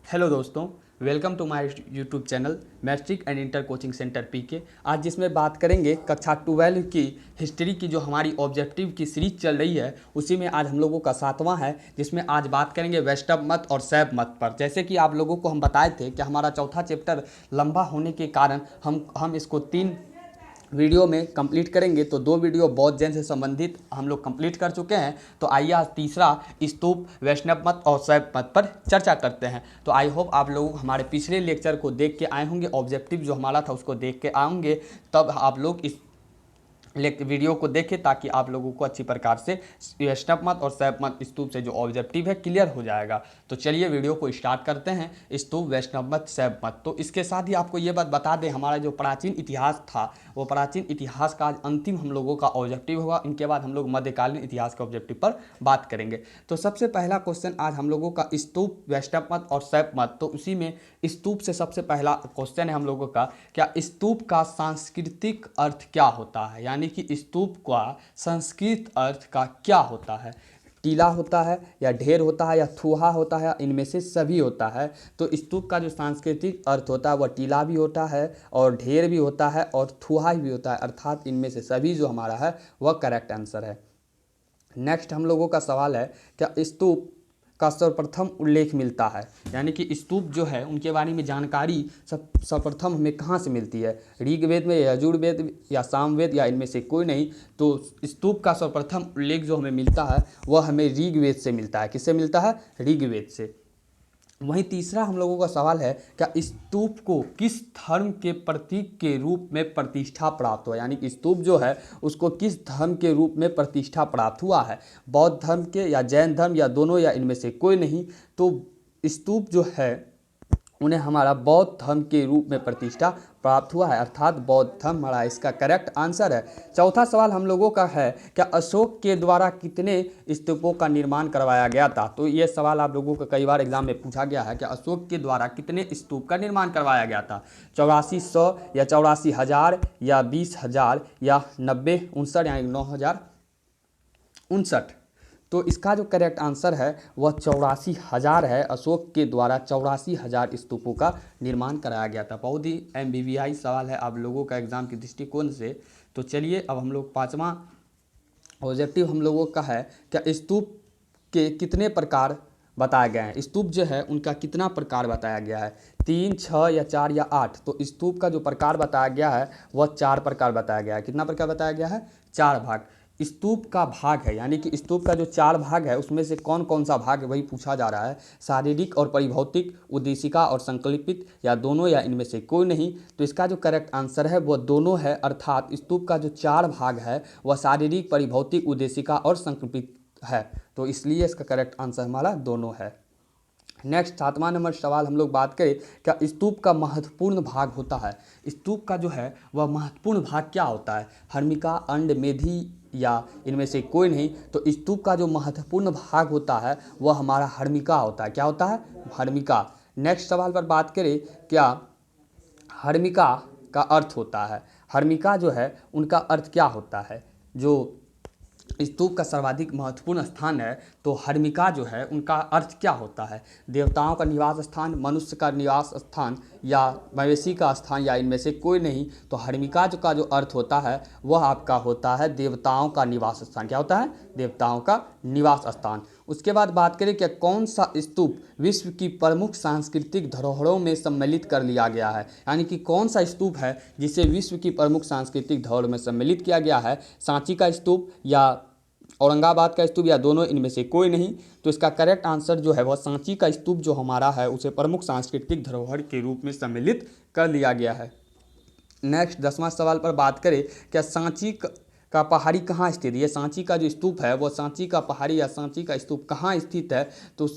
Hello दोस्तों, welcome to my YouTube channel matric and inter coaching centre PK. आज जिसमें बात करेंगे कक्षा 12 की हिस्ट्री की जो हमारी ऑब्जेक्टिव की सीरीज चल रही है, उसी में आज हम लोगों का 7वां है, जिसमें आज बात करेंगे वैष्णव मत और शैव मत पर। जैसे कि आप लोगों को हम बताए थे कि हमारा चौथा चैप्टर लंबा होने के कारण हम इसको 3 वीडियो में कंप्लीट करेंगे। तो 2 वीडियो बौद्ध जैन से संबंधित हम लोग कंप्लीट कर चुके हैं। तो आइए आज तीसरा स्तूप वैष्णव मत और शैव मत पर चर्चा करते हैं। तो आई होप आप लोग हमारे पिछले लेक्चर को देख के आए होंगे, ऑब्जेक्टिव जो हमारा था उसको देख के आए होंगे, तब आप लोग इस वीडियो को देखें ताकि आप लोगों को अच्छी प्रकार से वैष्णव मत और शैव मत स्तूप से जो ऑब्जेक्टिव है क्लियर हो जाएगा। तो चलिए वीडियो को स्टार्ट करते हैं। स्तूप वैष्णव मत शैव मत। तो इसके साथ ही आपको ये बात बता दें, हमारा जो प्राचीन इतिहास था वो प्राचीन इतिहास का आज अंतिम हम लोगों का ऑब्जेक्टिव होगा। इनके बाद हम लोग मध्यकालीन इतिहास के ऑब्जेक्टिव पर बात करेंगे। तो सबसे पहला क्वेश्चन आज हम लोगों का स्तूप वैष्णव मत और शैव मत। तो उसी में स्तूप से सबसे पहला क्वेश्चन है हम लोगों का, क्या स्तूप का सांस्कृतिक अर्थ क्या होता है, यानी कि स्तूप का संस्कृत अर्थ का क्या होता है। टीला होता है या ढेर होता है या थूहा होता है, इनमें से सभी होता है। तो स्तूप का जो सांस्कृतिक अर्थ होता है वह टीला भी होता है और ढेर भी होता है और थूहा भी होता है, अर्थात इनमें से सभी जो हमारा है वह करेक्ट आंसर है। नेक्स्ट हम लोगों का सवाल है, क्या स्तूप का सर्वप्रथम उल्लेख मिलता है, यानी कि स्तूप जो है उनके बारे में जानकारी सर्वप्रथम हमें कहाँ से मिलती है, ऋग्वेद में या यजुर्वेद या सामवेद या इनमें से कोई नहीं। तो स्तूप का सर्वप्रथम उल्लेख जो हमें मिलता है वह हमें ऋग्वेद से मिलता है। किससे मिलता है? ऋग्वेद से। वहीं तीसरा हम लोगों का सवाल है, क्या स्तूप को किस धर्म के प्रतीक के रूप में प्रतिष्ठा प्राप्त हुआ, यानी कि स्तूप जो है उसको किस धर्म के रूप में प्रतिष्ठा प्राप्त हुआ है, बौद्ध धर्म के या जैन धर्म या दोनों या इनमें से कोई नहीं। तो स्तूप जो है उन्हें हमारा बौद्ध धर्म के रूप में प्रतिष्ठा प्राप्त हुआ है, अर्थात बौद्ध धर्म हमारा इसका करेक्ट आंसर है। चौथा सवाल हम लोगों का है, क्या अशोक के द्वारा कितने स्तूपों का निर्माण करवाया गया था। तो ये सवाल आप लोगों को कई बार एग्जाम में पूछा गया है कि अशोक के द्वारा कितने स्तूप का निर्माण करवाया गया था। 8400 या 84,000 या 20,000 या 90 59 यानी 9,059। तो इसका जो करेक्ट आंसर है वह 84,000 है। अशोक के द्वारा 84,000 स्तूपों का निर्माण कराया गया था। बहुत ही MBBI सवाल है आप लोगों का एग्जाम के दृष्टिकोण से। तो चलिए अब हम लोग 5वां ऑब्जेक्टिव हम लोगों का है, क्या स्तूप के कितने प्रकार बताए गए हैं। स्तूप जो है उनका कितना प्रकार बताया गया है, 3, 6 या 4 या 8। तो स्तूप का जो प्रकार बताया गया है वह 4 प्रकार बताया गया है। कितना प्रकार बताया गया है? 4 भाग। स्तूप का भाग है, यानी कि स्तूप का जो 4 भाग है उसमें से कौन कौन सा भाग है वही पूछा जा रहा है। शारीरिक और परिभौतिक, उद्देशिका और संकल्पित, या दोनों या इनमें से कोई नहीं। तो इसका जो करेक्ट आंसर है वह दोनों है, अर्थात स्तूप का जो 4 भाग है वह शारीरिक, परिभौतिक, उद्देशिका और संकल्पित है। तो इसलिए इसका करेक्ट आंसर हमारा दोनों है। नेक्स्ट 7वां नंबर सवाल हम लोग बात करें, क्या स्तूप का महत्वपूर्ण भाग होता है। स्तूप का जो है वह महत्वपूर्ण भाग क्या होता है, हर्मिका, अंड, मेधी या इनमें से कोई नहीं। तो स्तूप का जो महत्वपूर्ण भाग होता है वह हमारा हर्मिका होता है। क्या होता है? हर्मिका। नेक्स्ट सवाल पर बात करें, क्या हर्मिका का अर्थ होता है, हर्मिका जो है उनका अर्थ क्या होता है। जो स्तूप का सर्वाधिक महत्वपूर्ण स्थान है तो हर्मिका जो है उनका अर्थ क्या होता है, देवताओं का निवास स्थान, मनुष्य का निवास स्थान या मवेशी का स्थान या इनमें से कोई नहीं। तो हर्मिका जो का जो अर्थ होता है वह आपका होता है देवताओं का निवास स्थान। क्या होता है? देवताओं का निवास स्थान। उसके बाद बात करें, क्या कौन सा स्तूप विश्व की प्रमुख सांस्कृतिक धरोहरों में सम्मिलित कर लिया गया है, यानी कि कौन सा स्तूप है जिसे विश्व की प्रमुख सांस्कृतिक धरोहरों में सम्मिलित किया गया है, सांची का स्तूप या औरंगाबाद का स्तूप या दोनों, इनमें से कोई नहीं। तो इसका करेक्ट आंसर जो है वह सांची का स्तूप जो हमारा है उसे प्रमुख सांस्कृतिक धरोहर के रूप में सम्मिलित कर लिया गया है। नेक्स्ट 10वां सवाल पर बात करें, क्या सांची का पहाड़ी कहाँ स्थित है। ये सांची का जो स्तूप है वह सांची का पहाड़ी या सांची का स्तूप कहाँ स्थित है। तो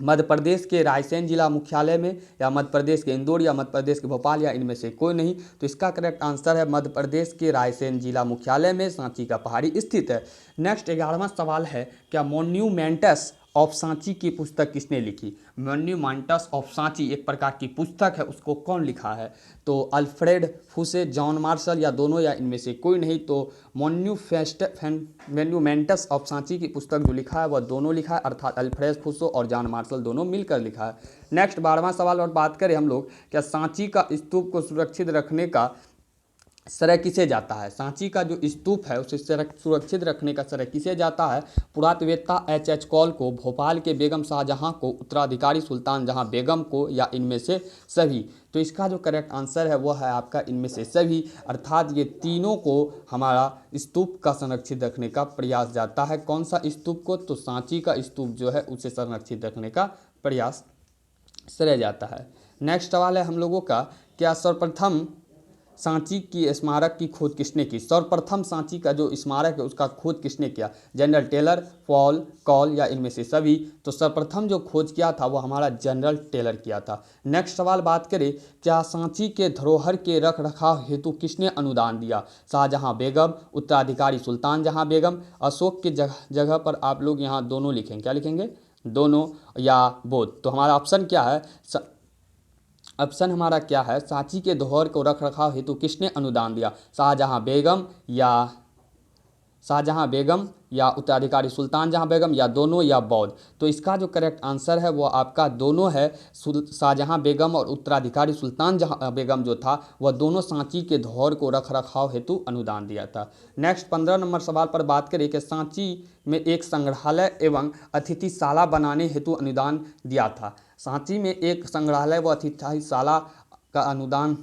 मध्य प्रदेश के रायसेन जिला मुख्यालय में, या मध्य प्रदेश के इंदौर, या मध्य प्रदेश के भोपाल, या इनमें से कोई नहीं। तो इसका करेक्ट आंसर है मध्य प्रदेश के रायसेन जिला मुख्यालय में सांची का पहाड़ी स्थित है। नेक्स्ट 11वां सवाल है, क्या मोन्यूमेंट्स ऑफ सांची की पुस्तक किसने लिखी? मॉन्यूमेंट्स ऑफ सांची एक प्रकार की पुस्तक है, उसको कौन लिखा है? तो अल्फ्रेड फुसे, जॉन मार्शल या दोनों या इनमें से कोई नहीं। तो मॉन्यूमेंट्स ऑफ सांची की पुस्तक जो लिखा है वह दोनों लिखा है, अर्थात अल्फ्रेड फुसो और जॉन मार्शल दोनों मिलकर लिखा है। नेक्स्ट 12वां सवाल और बात करें हम लोग, क्या सांची का स्तूप को सुरक्षित रखने का श्रेय किसे जाता है? सांची का जो स्तूप है उसे सुरक्षित रखने का श्रेय किसे जाता है? पुरातत्ववेत्ता एच कौल को, भोपाल के बेगम शाहजहां को, उत्तराधिकारी सुल्तान जहां बेगम को, या इनमें से सभी? तो इसका जो करेक्ट आंसर है वो है आपका इनमें से सभी, अर्थात ये तीनों को हमारा स्तूप का संरक्षित रखने का प्रयास जाता है। कौन सा स्तूप को? तो सांची का स्तूप जो है उसे संरक्षित रखने का प्रयास श्रेय जाता है। नेक्स्ट सवाल है हम लोगों का, क्या सर्वप्रथम सांची की स्मारक की खोज किसने की? सर्वप्रथम सांची का जो स्मारक है उसका खोज किसने किया? जनरल टेलर, पॉल, कॉल या इनमें से सभी? तो सर्वप्रथम जो खोज किया था वो हमारा जनरल टेलर किया था। नेक्स्ट सवाल बात करें, क्या सांची के धरोहर के रख रखाव हेतु किसने अनुदान दिया? शाहजहां बेगम, उत्तराधिकारी सुल्तान जहां बेगम, अशोक के जगह पर आप लोग यहाँ दोनों लिखेंगे, क्या लिखेंगे? दोनों या बोथ। तो हमारा ऑप्शन क्या है? ऑप्शन हमारा क्या है? सांची के धरोहर को रख रखाव हेतु किसने अनुदान दिया? शाहजहां बेगम या उत्तराधिकारी सुल्तान जहां बेगम, या दोनों या बौद्ध? तो इसका जो करेक्ट आंसर है वो आपका दोनों है। शाहजहां बेगम और उत्तराधिकारी सुल्तान जहां बेगम जो था वह दोनों सांची के धरोहर को रख रखाव हेतु अनुदान दिया था। नेक्स्ट 15 नंबर सवाल पर बात करें कि सांची में एक संग्रहालय एवं अतिथिशाला बनाने हेतु अनुदान दिया था। सांची में एक संग्रहालय व अतिथिशाला का अनुदान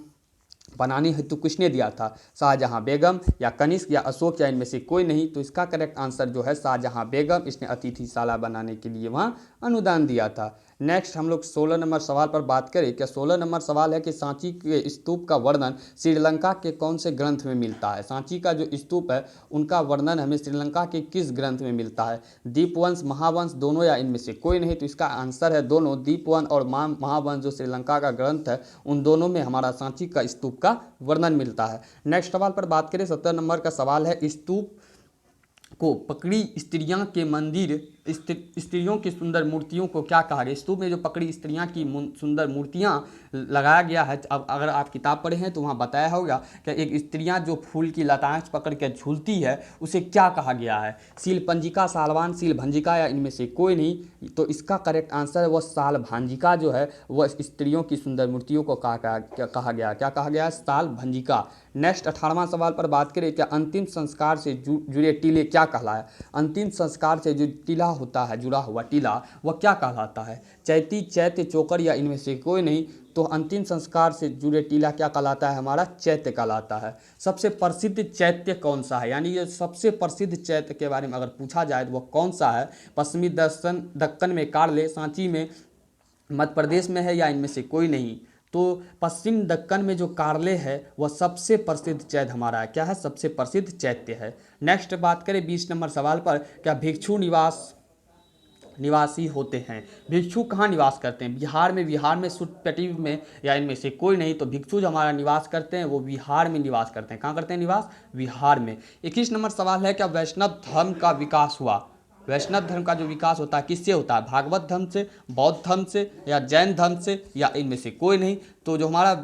बनाने हेतु किसने दिया था? शाहजहां बेगम या कनिष्क या अशोक या इनमें से कोई नहीं। तो इसका करेक्ट आंसर जो है शाहजहां बेगम, इसने अतिथिशाला बनाने के लिए वहाँ अनुदान दिया था। नेक्स्ट हम लोग 16 नंबर सवाल पर बात करें। क्या 16 नंबर सवाल है कि सांची के स्तूप का वर्णन श्रीलंका के कौन से ग्रंथ में मिलता है? सांची का जो स्तूप है उनका वर्णन हमें श्रीलंका के किस ग्रंथ में मिलता है? दीपवंश, महावंश, दोनों या इनमें से कोई नहीं। तो इसका आंसर है दोनों। दीपवंश और महावंश जो श्रीलंका का ग्रंथ है उन दोनों में हमारा सांची का स्तूप का वर्णन मिलता है। नेक्स्ट सवाल पर बात करें, 17 नंबर का सवाल है, स्तूप को पकड़ी स्त्रियां के मंदिर, स्त्रियों की सुंदर मूर्तियों को क्या कहा गया? स्तूप में जो पकड़ी स्त्रियां की सुंदर मूर्तियां लगाया गया है, अब अगर आप किताब पढ़े हैं तो वहाँ बताया होगा कि एक स्त्रियां जो फूल की लताएं पकड़ के झूलती है उसे क्या कहा गया है? शीलपंजिका, सालवान, शीलभंजिका या इनमें से कोई नहीं। तो इसका करेक्ट आंसर है वह सालभंजिका जो है वह स्त्रियों की सुंदर मूर्तियों को कहा गया। क्या कहा गया? सालभंजिका। नेक्स्ट 18वां सवाल पर बात करें, क्या अंतिम संस्कार से जुड़े टीले क्या कहलाए? अंतिम संस्कार से जो टीला होता है, जुड़ा हुआ टीला, वह क्या कहलाता है? चैती, चैत्य, चोकर या इनमें से कोई नहीं। तो अंतिम संस्कार से जुड़े टीला क्या कहलाता है? हमारा चैत्य कहलाता है। सबसे प्रसिद्ध चैत्य कौन सा है? यानी ये सबसे प्रसिद्ध चैत्य के बारे में अगर पूछा जाए तो वह कौन सा है? पश्चिमी दक्कन में कार्ले, सांची में, मध्य प्रदेश में है या इनमें से कोई नहीं। तो पश्चिम दक्कन में जो कार्ले है वह सबसे प्रसिद्ध चैत्य हमारा है। क्या है? सबसे प्रसिद्ध चैत्य है। नेक्स्ट बात करें 20 नंबर सवाल पर, क्या भिक्षु निवासी होते हैं? भिक्षु कहाँ निवास करते हैं? बिहार में सुरपेटी में या इनमें से कोई नहीं। तो भिक्षु जो हमारा निवास करते हैं वो बिहार में निवास करते हैं। कहाँ करते हैं निवास? बिहार में। 21 नंबर सवाल है, क्या वैष्णव धर्म का विकास हुआ? वैष्णव धर्म का जो विकास होता है किससे होता है? भागवत धर्म से, बौद्ध धर्म से या जैन धर्म से या इनमें से कोई नहीं। तो जो हमारा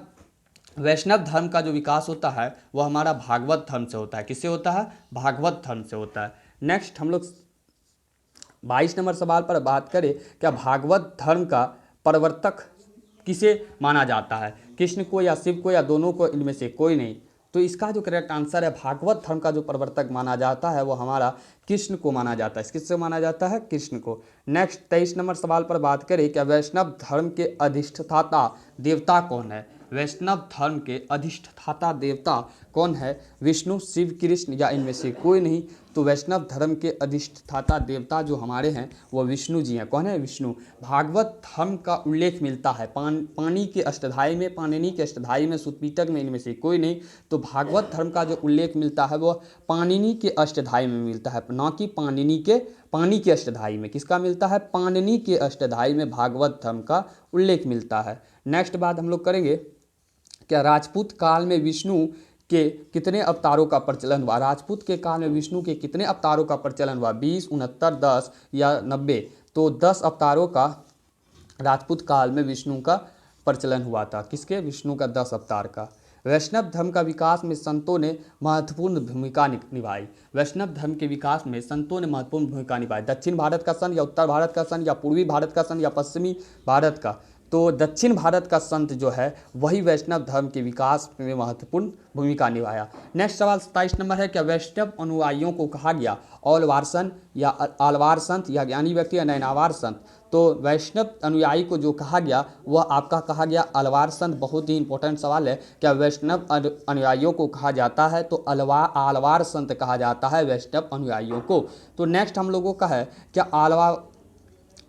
वैष्णव धर्म का जो विकास होता है वह हमारा भागवत धर्म से होता है। किससे होता है? भागवत धर्म से होता है। नेक्स्ट हम लोग 22 नंबर सवाल पर बात करें, क्या भागवत धर्म का प्रवर्तक किसे माना जाता है? कृष्ण को या शिव को या दोनों को? इनमें से कोई नहीं। तो इसका जो करेक्ट आंसर है, भागवत धर्म का जो प्रवर्तक माना जाता है वो हमारा कृष्ण को माना जाता है। किससे माना जाता है? कृष्ण को। नेक्स्ट 23 नंबर सवाल पर बात करें, क्या वैष्णव धर्म के अधिष्ठाता देवता कौन है? वैष्णव धर्म के अधिष्ठाता देवता कौन है? विष्णु, शिव, कृष्ण या इनमें से कोई नहीं। तो वैष्णव धर्म के अधिष्ठाता देवता जो हमारे हैं वो विष्णु जी हैं। कौन है? विष्णु। भागवत धर्म का उल्लेख मिलता है पानी के अष्टाध्यायी में, पाणिनि के अष्टाध्यायी में, सुतपिटक में, इनमें से कोई नहीं। तो भागवत धर्म का जो उल्लेख मिलता है वो पाणिनि के अष्टाध्यायी में मिलता है, ना कि पानी के अष्टाध्यायी में। किसका मिलता है? पाणिनि के अष्टाध्यायी में भागवत धर्म का उल्लेख मिलता है। नेक्स्ट बात हम लोग करेंगे, क्या राजपूत काल में विष्णु के कितने अवतारों का प्रचलन हुआ? राजपूत के काल में विष्णु के कितने अवतारों का प्रचलन हुआ? 20, 69, 10 या 90? तो 10 अवतारों का राजपूत काल में विष्णु का प्रचलन हुआ था। किसके? विष्णु का 10 अवतार का। वैष्णव धर्म का विकास में संतों ने महत्वपूर्ण भूमिका निभाई। वैष्णव धर्म के विकास में संतों ने महत्वपूर्ण भूमिका निभाई। दक्षिण भारत का संत या उत्तर भारत का संत या पूर्वी भारत का संत या पश्चिमी भारत का, तो दक्षिण भारत का संत जो है वही वैष्णव धर्म के विकास में महत्वपूर्ण भूमिका निभाया। नेक्स्ट सवाल 27 नंबर है, क्या वैष्णव अनुयायियों को कहा गया औलवारसन या आलवार संत या ज्ञानी व्यक्ति या नैनावार संत? तो वैष्णव अनुयायी को जो कहा गया वह आपका कहा गया अलवार संत। बहुत ही इंपॉर्टेंट सवाल है, क्या वैष्णव अनुयायियों को कहा जाता है? तो आलवार संत कहा जाता है वैष्णव अनुयायियों को। तो नेक्स्ट हम लोगों का है, क्या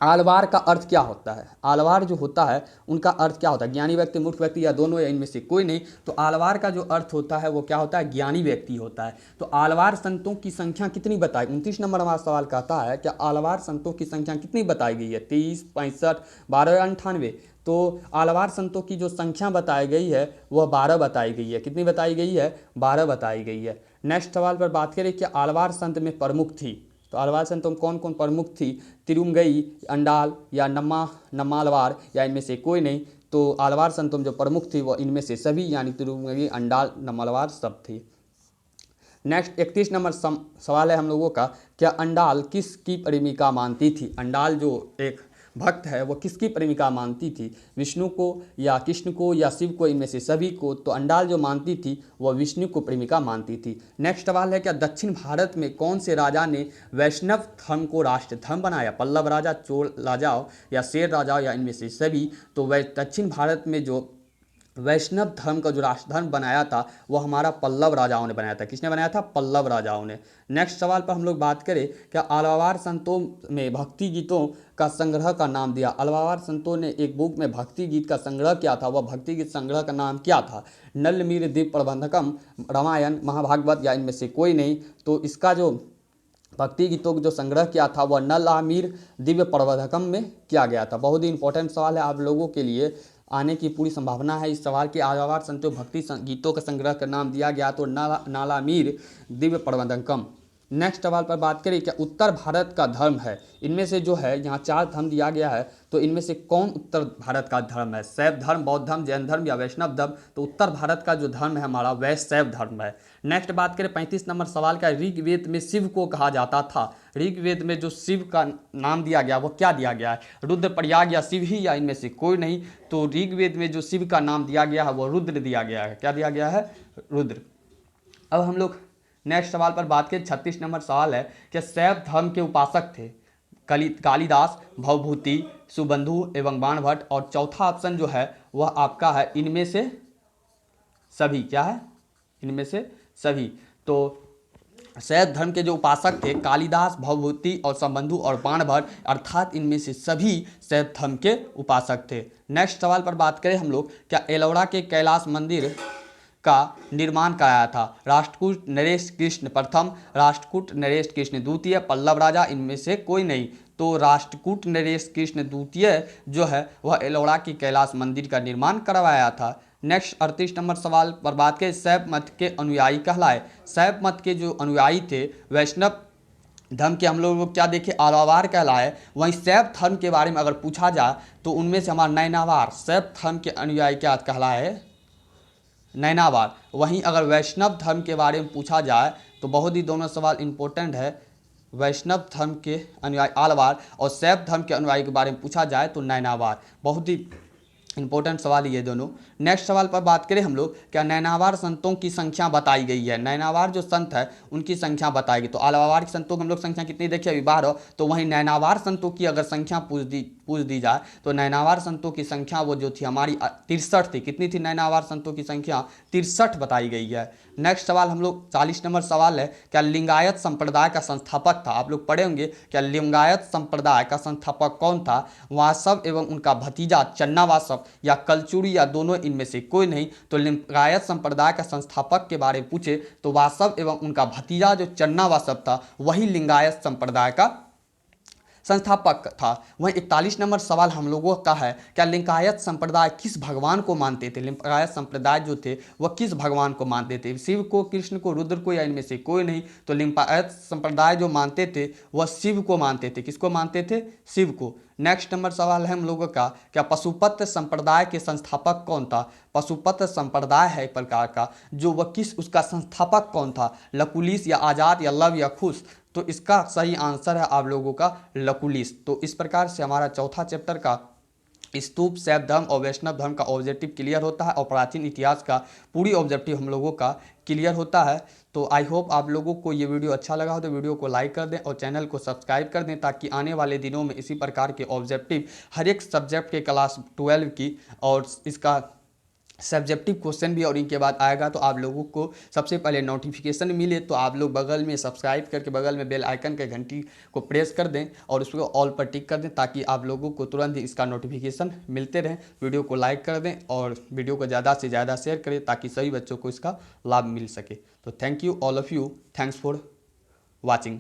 आलवार का अर्थ क्या होता है? आलवार जो होता है उनका अर्थ क्या होता है? ज्ञानी व्यक्ति, मूर्ख व्यक्ति या दोनों या इनमें से कोई नहीं। तो आलवार का जो अर्थ होता है वो क्या होता है? ज्ञानी व्यक्ति होता है। तो आलवार संतों की संख्या कितनी बताई? 29 नंबर हमारा सवाल कहता है, क्या आलवार संतों की संख्या कितनी बताई गई है? 30, 65, 12 या 98? तो आलवार संतों की जो संख्या बताई गई है वह 12 बताई गई है। कितनी बताई गई है? 12 बताई गई है। नेक्स्ट सवाल पर बात करें, क्या आलवार संत में प्रमुख थी? तो आलवार संतों में कौन कौन प्रमुख थी? तिरुमगई, अंडाल या नम्मालवार या इनमें से कोई नहीं। तो आलवार संतों में जो प्रमुख थी वो इनमें से सभी, यानी तिरुमगई, अंडाल, नम्मालवार सब थी। नेक्स्ट 31 नंबर सवाल है हम लोगों का, क्या अंडाल किसकी प्रेमिका मानती थी? अंडाल जो एक भक्त है वो किसकी प्रेमिका मानती थी? विष्णु को या कृष्ण को या शिव को, इनमें से सभी को। तो अंडाल जो मानती थी वह विष्णु को प्रेमिका मानती थी। नेक्स्ट सवाल है, क्या दक्षिण भारत में कौन से राजा ने वैष्णव धर्म को राष्ट्र धर्म बनाया? पल्लव राजा, चोल राजाओं या शेर राजाओं या इनमें से सभी? तो दक्षिण भारत में जो वैष्णव धर्म का जो राष्ट्र धर्म बनाया था वह हमारा पल्लव राजाओं ने बनाया था। किसने बनाया था? पल्लव राजाओं ने। नेक्स्ट सवाल पर हम लोग बात करें, क्या आलवार संतों में भक्ति गीतों का संग्रह का नाम दिया? आलवार संतों ने एक बुक में भक्ति गीत का संग्रह किया था, वह भक्ति गीत संग्रह का नाम क्या था? नलमीर दिव्य प्रबंधकम, रामायण, महाभागवत या इनमें से कोई नहीं। तो इसका जो भक्ति गीतों का जो संग्रह किया था वह नलामीर दिव्य प्रबंधकम में किया गया था। बहुत ही इंपॉर्टेंट सवाल है, आप लोगों के लिए आने की पूरी संभावना है इस सवाल की। आलवार संतों भक्ति गीतों का संग्रह का नाम दिया गया तो नालामीर दिव्य प्रबंधकम। नेक्स्ट सवाल पर बात करें, क्या उत्तर भारत का धर्म है? इनमें से जो है यहाँ 4 धर्म दिया गया है, तो इनमें से कौन उत्तर भारत का धर्म है? शैव धर्म, बौद्ध धर्म, जैन धर्म या वैष्णव धर्म? तो उत्तर भारत का जो धर्म है हमारा वह शैव धर्म है। नेक्स्ट बात करें 35 नंबर सवाल का, ऋग्वेद में शिव को कहा जाता था। ऋग्वेद में जो शिव का नाम दिया गया वो क्या दिया गया है? रुद्रप्रयाग या शिव ही या इनमें से कोई नहीं। तो ऋग्वेद में जो शिव का नाम दिया गया है वो रुद्र दिया गया है। क्या दिया गया है? रुद्र। अब हम लोग नेक्स्ट सवाल पर बात करें, 36 नंबर सवाल है, क्या शैव धर्म के उपासक थे कालिदास, भवभूति, सुबंधु एवं बाणभट्ट? और चौथा ऑप्शन जो है वह आपका है इनमें से सभी। क्या है? इनमें से सभी। तो शैव धर्म के जो उपासक थे कालिदास, भवभूति और संबंधु और बाणभट्ट, अर्थात इनमें से सभी शैव धर्म के उपासक थे। नेक्स्ट सवाल पर बात करें हम लोग, क्या एलोरा के कैलाश मंदिर का निर्माण कराया था? राष्ट्रकूट नरेश कृष्ण प्रथम, राष्ट्रकूट नरेश कृष्ण द्वितीय, पल्लव राजा, इनमें से कोई नहीं। तो राष्ट्रकूट नरेश कृष्ण द्वितीय जो है वह एलोरा की कैलाश मंदिर का निर्माण करवाया था। नेक्स्ट 38 नंबर सवाल पर बात करें, शैव मत के अनुयायी कहलाए। शैव मत के जो अनुयायी थे वैष्णव धर्म के हम लोग क्या देखे? आलवार कहलाए। वहीं शैव धर्म के बारे में अगर पूछा जाए तो उनमें से हमारा नैनावार शैव धर्म के अनुयायी क्या कहलाए? नैनावार। वहीं अगर वैष्णव धर्म के बारे में पूछा जाए तो बहुत ही दोनों सवाल इंपॉर्टेंट है। वैष्णव धर्म के अनुयायी आलवार और शैव धर्म के अनुयायी के बारे में पूछा जाए तो नैनावार। बहुत ही इंपॉर्टेंट सवाल ये दोनों। नेक्स्ट सवाल पर बात करें हम लोग, क्या नैनावार संतों की संख्या बताई गई है? नैनावार जो संत है उनकी संख्या बताई गई। तो आलवार के संतों की हम लोग संख्या कितनी देखिए अभी 12। तो वहीं नैनावार संतों की अगर संख्या पूछ दी जाए तो नैनावार संतों की संख्या वो जो थी हमारी 63 थी। कितनी थी नैनावार संतों की संख्या? 63 बताई गई है। नेक्स्ट सवाल हम लोग 40 नंबर सवाल है, क्या लिंगायत संप्रदाय का संस्थापक था? आप लोग पढ़े होंगे, क्या लिंगायत संप्रदाय का संस्थापक कौन था? वासव एवं उनका भतीजा चन्ना वासव या कलचुरी या दोनों इनमें से कोई नहीं। तो लिंगायत संप्रदाय का संस्थापक के बारे में पूछे तो वासव एवं उनका भतीजा जो चन्ना वासव था वही लिंगायत संप्रदाय का संस्थापक था। वहीं 41 नंबर सवाल हम लोगों का है, क्या लिंगायत संप्रदाय किस भगवान को मानते थे? लिंगायत संप्रदाय जो थे वह किस भगवान को मानते थे? शिव को, कृष्ण को, रुद्र को, या इनमें से कोई नहीं? तो लिंगायत संप्रदाय जो मानते थे वह शिव को मानते थे। किसको मानते थे? शिव को। नेक्स्ट नंबर सवाल है हम लोगों का, क्या पशुपत संप्रदाय के संस्थापक कौन था? पशुपत संप्रदाय है एक प्रकार का, जो वह किस उसका संस्थापक कौन था? लकुलिश या आजाद या लव या खुश? तो इसका सही आंसर है आप लोगों का लकुलिश। तो इस प्रकार से हमारा चौथा चैप्टर का स्तूप, शैव धर्म और वैष्णव धर्म का ऑब्जेक्टिव क्लियर होता है और प्राचीन इतिहास का पूरी ऑब्जेक्टिव हम लोगों का क्लियर होता है। तो आई होप आप लोगों को ये वीडियो अच्छा लगा हो तो वीडियो को लाइक कर दें और चैनल को सब्सक्राइब कर दें, ताकि आने वाले दिनों में इसी प्रकार के ऑब्जेक्टिव हर एक सब्जेक्ट के क्लास 12 की और इसका सब्जेक्टिव क्वेश्चन भी और इनके बाद आएगा, तो आप लोगों को सबसे पहले नोटिफिकेशन मिले तो आप लोग बगल में सब्सक्राइब करके बगल में बेल आइकन के घंटी को प्रेस कर दें और उसको ऑल पर टिक कर दें, ताकि आप लोगों को तुरंत ही इसका नोटिफिकेशन मिलते रहें। वीडियो को लाइक कर दें और वीडियो को ज़्यादा से ज़्यादा शेयर करें, ताकि सभी बच्चों को इसका लाभ मिल सके। तो thank you all of you, thanks for watching.